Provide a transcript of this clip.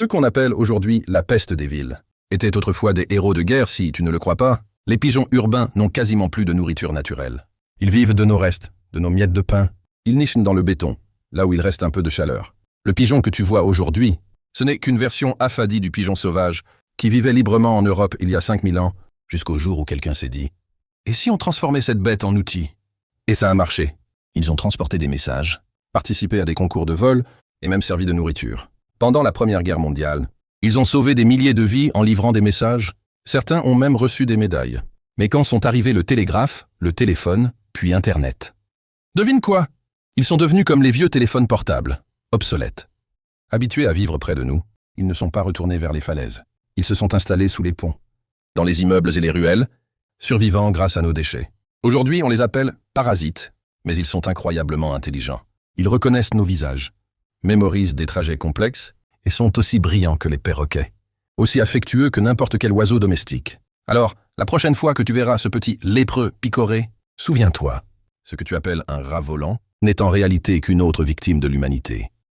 Ceux qu'on appelle aujourd'hui la peste des villes étaient autrefois des héros de guerre si tu ne le crois pas. Les pigeons urbains n'ont quasiment plus de nourriture naturelle. Ils vivent de nos restes, de nos miettes de pain. Ils nichent dans le béton, là où il reste un peu de chaleur. Le pigeon que tu vois aujourd'hui, ce n'est qu'une version affadie du pigeon sauvage qui vivait librement en Europe il y a 5000 ans, jusqu'au jour où quelqu'un s'est dit « Et si on transformait cette bête en outil ?» Et ça a marché. Ils ont transporté des messages, participé à des concours de vol et même servi de nourriture. Pendant la Première Guerre mondiale, ils ont sauvé des milliers de vies en livrant des messages. Certains ont même reçu des médailles. Mais quand sont arrivés le télégraphe, le téléphone, puis Internet? Devine quoi? Ils sont devenus comme les vieux téléphones portables, obsolètes. Habitués à vivre près de nous, ils ne sont pas retournés vers les falaises. Ils se sont installés sous les ponts, dans les immeubles et les ruelles, survivant grâce à nos déchets. Aujourd'hui, on les appelle parasites, mais ils sont incroyablement intelligents. Ils reconnaissent nos visages, mémorisent des trajets complexes et sont aussi brillants que les perroquets, aussi affectueux que n'importe quel oiseau domestique. Alors, la prochaine fois que tu verras ce petit lépreux picoré, souviens-toi, ce que tu appelles un rat volant n'est en réalité qu'une autre victime de l'humanité.